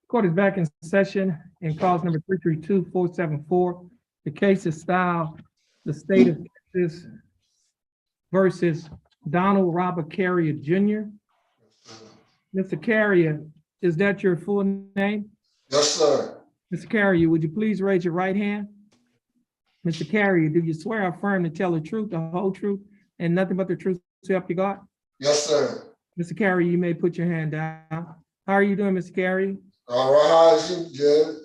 Court is back in session in cause number 332474. The case is styled the state of Texas versus Donald Robert Carrier Jr. Mr. Carrier, is that your full name? Yes, sir. Mr. Carrier, would you please raise your right hand? Mr. Carrier, do you swear or affirm to tell the truth, the whole truth, and nothing but the truth to help you God? Yes, sir. Mr. Carrier, you may put your hand down. How are you doing, Mr. Carrier? All right, how is you, Judge?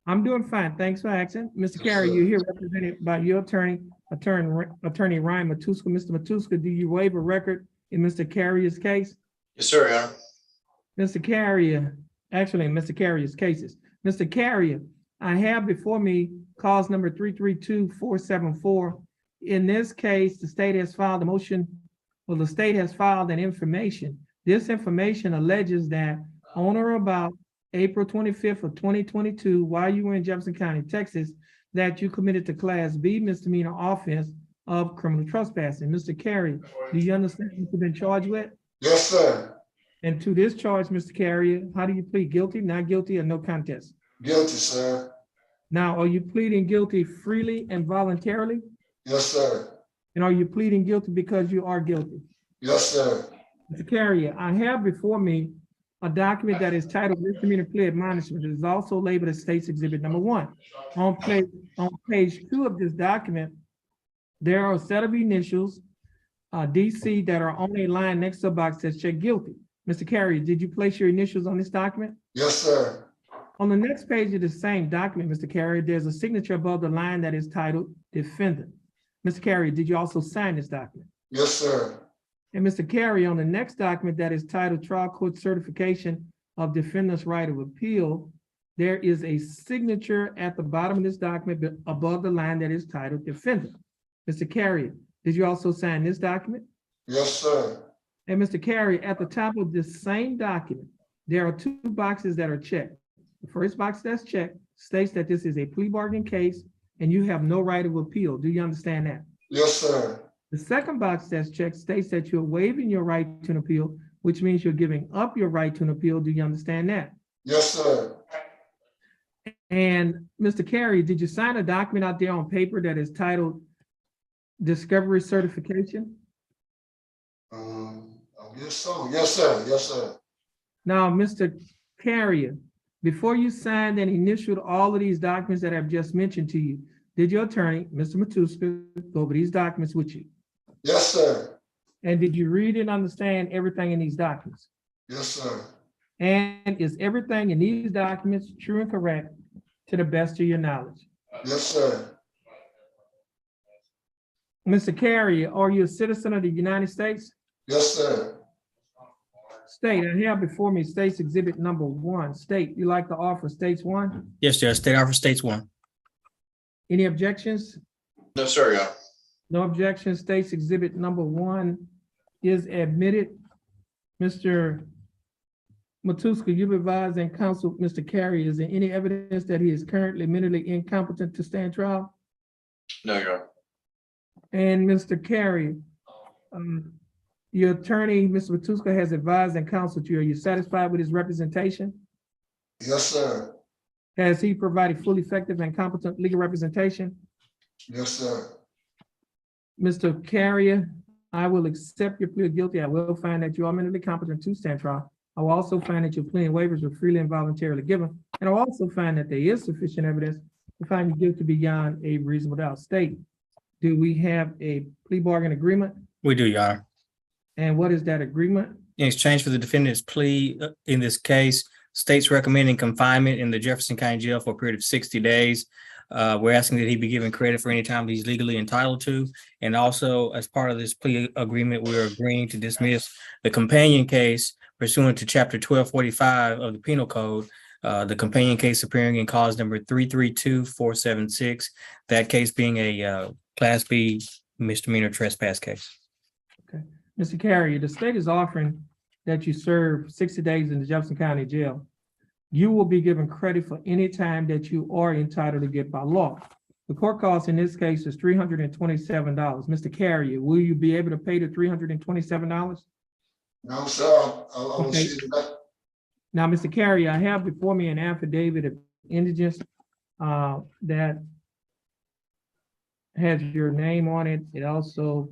I'm doing fine. Thanks for asking. Mr. Yes, Carrier, sir. you're here represented by your attorney Ryan Matuska. Mr. Matuska, do you waive a record in Mr. Carrier's case? Yes, sir, Your Honor. Mr. Carrier, actually, in Mr. Carrier's cases. Mr. Carrier, I have before me cause number 332474. In this case, the state has filed a motion, well, the state has filed an information. This information alleges that on or about April 25th of 2022, while you were in Jefferson County, Texas, that you committed to Class B misdemeanor offense of criminal trespassing. Mr. Carrier, do you understand what you've been charged with? Yes, sir. And to this charge, Mr. Carrier, how do you plead? Guilty, not guilty, or no contest? Guilty, sir. Now, are you pleading guilty freely and voluntarily? Yes, sir. And are you pleading guilty because you are guilty? Yes, sir. Mr. Carrier, I have before me a document that is titled Misdemeanor Plea Admonishment. It is also labeled as State's Exhibit Number 1. On page 2 of this document, there are a set of initials, DC, that are on a line next to a box that says check guilty. Mr. Carrier, did you place your initials on this document? Yes, sir. On the next page of the same document, Mr. Carrier, there's a signature above the line that is titled Defendant. Mr. Carrier, did you also sign this document? Yes, sir. And Mr. Carrier, on the next document that is titled Trial Court Certification of Defendant's Right of Appeal, there is a signature at the bottom of this document above the line that is titled Defendant. Mr. Carrier, did you also sign this document? Yes, sir. And Mr. Carrier, at the top of this same document, there are two boxes that are checked. The first box that's checked states that this is a plea bargaining case and you have no right of appeal. Do you understand that? Yes, sir. The second box that's checked states that you're waiving your right to an appeal, which means you're giving up your right to an appeal. Do you understand that? Yes, sir. And Mr. Carrier, did you sign a document out there on paper that is titled Discovery Certification? I guess so. Yes, sir. Yes, sir. Now, Mr. Carrier, before you signed and initialed all of these documents that I've just mentioned to you, did your attorney, Mr. Matuska, go over these documents with you? Yes, sir. And did you read and understand everything in these documents? Yes, sir. And is everything in these documents true and correct to the best of your knowledge? Yes, sir. Mr. Carrier, are you a citizen of the United States? Yes, sir. State, I have before me State's Exhibit Number 1. State, you like to offer States 1? Yes, Judge. State offer States 1. Any objections? No, sir, Your Honor. No objections. State's Exhibit Number 1 is admitted. Mr. Matuska, you've advised and counseled Mr. Carrier. Is there any evidence that he is currently mentally incompetent to stand trial? No, Your Honor. And Mr. Carrier, your attorney, Mr. Matuska, has advised and counseled you. Are you satisfied with his representation? Yes, sir. Has he provided full, effective, and competent legal representation? Yes, sir. Mr. Carrier, I will accept your plea of guilty. I will find that you are mentally competent to stand trial. I will also find that your plea and waivers were freely and voluntarily given. And I'll also find that there is sufficient evidence to find you guilty beyond a reasonable doubt. State, do we have a plea bargain agreement? We do, Your Honor. And what is that agreement? In exchange for the defendant's plea in this case, state's recommending confinement in the Jefferson County Jail for a period of 60 days. We're asking that he be given credit for any time he's legally entitled to. And also, as part of this plea agreement, we're agreeing to dismiss the companion case pursuant to Chapter 1245 of the Penal Code, the companion case appearing in cause number 332476, that case being a Class B misdemeanor trespass case. Okay. Mr. Carrier, the state is offering that you serve 60 days in the Jefferson County Jail. You will be given credit for any time that you are entitled to get by law. The court cost in this case is $327. Mr. Carrier, will you be able to pay the $327? No, sir. I will Okay. see that. Now, Mr. Carrier, I have before me an affidavit of indigence that has your name on it. It also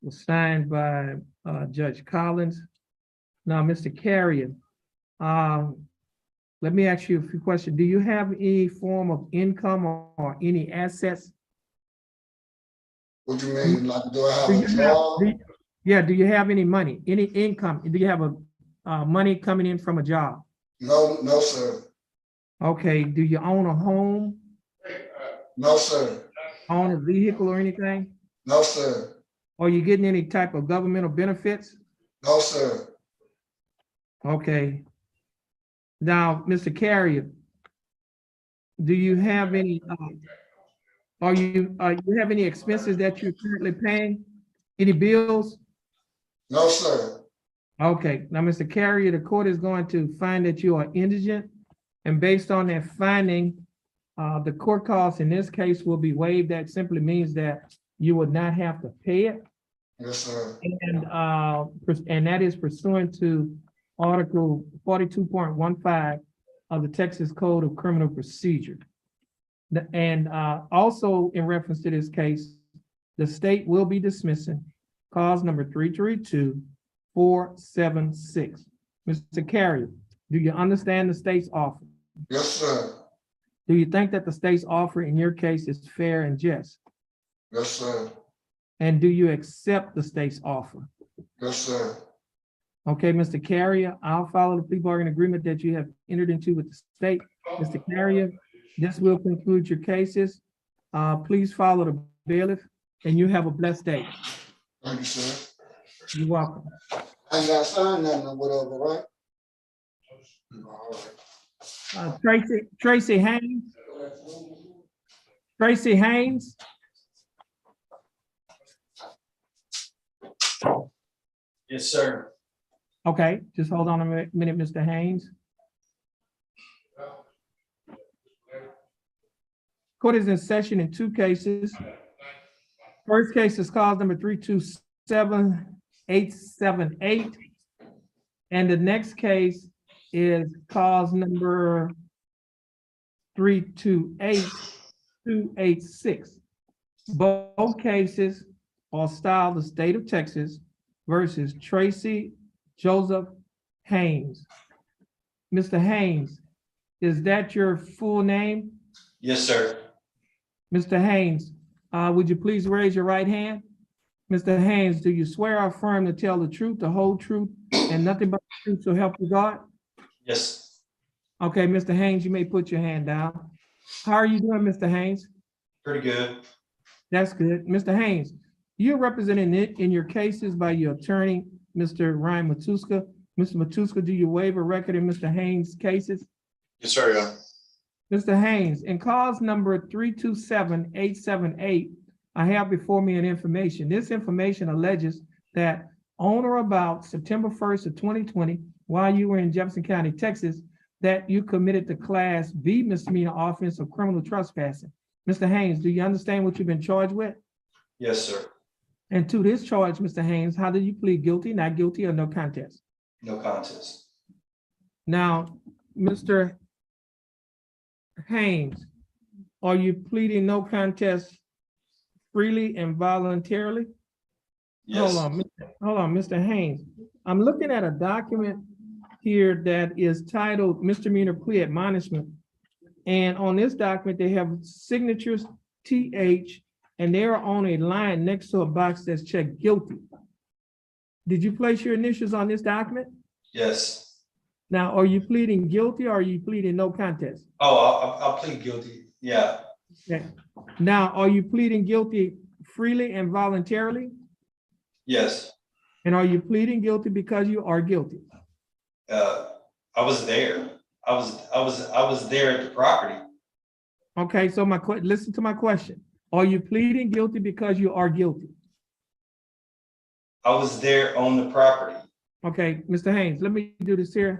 was signed by Judge Collins. Now, Mr. Carrier, let me ask you a few questions. Do you have any form of income or any assets? What you mean? Like, do I Do have you a job? Yeah, do you have any money, any income? Do you have a money coming in from a job? No, no, sir. Okay, do you own a home, No, sir. own a vehicle or anything? No, sir. Are you getting any type of governmental benefits? No, sir. Okay. Now, Mr. Carrier, do you have any, you have any expenses that you're currently paying? Any bills? No, sir. Okay, now, Mr. Carrier, the court is going to find that you are indigent, and based on that finding, the court costs in this case will be waived. That simply means that you would not have to pay it. Yes, sir. And that is pursuant to Article 42.15 of the Texas Code of Criminal Procedure. And also in reference to this case, the state will be dismissing cause number 332-476. Mr. Carrier, do you understand the state's offer? Yes, sir. Do you think that the state's offer in your case is fair and just? Yes, sir. And do you accept the state's offer? Yes, sir. Okay, Mr. Carrier, I'll follow the plea bargain agreement that you have entered into with the state. Mr. Carrier, this will conclude your cases. Please follow the bailiff, and you have a blessed day. Thank you, sir. You're welcome. I ain't got to sign nothing or whatever, right? All right. Tracy Haynes. Tracy Haynes. Yes, sir. Okay, just hold on a minute, Mr. Haynes. Court is in session in two cases. First case is cause number 327-878. And the next case is cause number 328-286. Both cases are styled the state of Texas versus Tracy Joseph Haynes. Mr. Haynes, is that your full name? Yes, sir. Mr. Haynes, would you please raise your right hand? Mr. Haynes, do you swear or affirm to tell the truth, the whole truth, and nothing but the truth so help you God? Yes. Okay, Mr. Haynes, you may put your hand down. How are you doing, Mr. Haynes? Pretty good. That's good. Mr. Haynes, you're represented in your cases by your attorney, Mr. Ryan Matuska. Mr. Matuska, do you waive a record in Mr. Haynes' cases? Yes, sir. Yeah. Mr. Haynes, in cause number 327-878, I have before me an information. This information alleges that on or about September 1st of 2020, while you were in Jefferson County, Texas, that you committed the Class B misdemeanor offense of criminal trespassing. Mr. Haynes, do you understand what you've been charged with? Yes, sir. And to this charge, Mr. Haynes, how did you plead guilty, not guilty, or no contest? No contest. Now, Mr. Haynes, are you pleading no contest freely and voluntarily? Yes. Hold on, Mr. Haynes. I'm looking at a document here that is titled Misdemeanor Plea Admonishment. And on this document, they have signatures TH, and they're on a line next to a box that's checked guilty. Did you place your initials on this document? Yes. Now, are you pleading guilty or are you pleading no contest? Oh, I'll plead guilty. Yeah. Okay. Now, are you pleading guilty freely and voluntarily? Yes. And are you pleading guilty because you are guilty? I was there. I was there at the property. Okay, so listen to my question. Are you pleading guilty because you are guilty? I was there on the property. Okay, Mr. Haynes, let me do this here.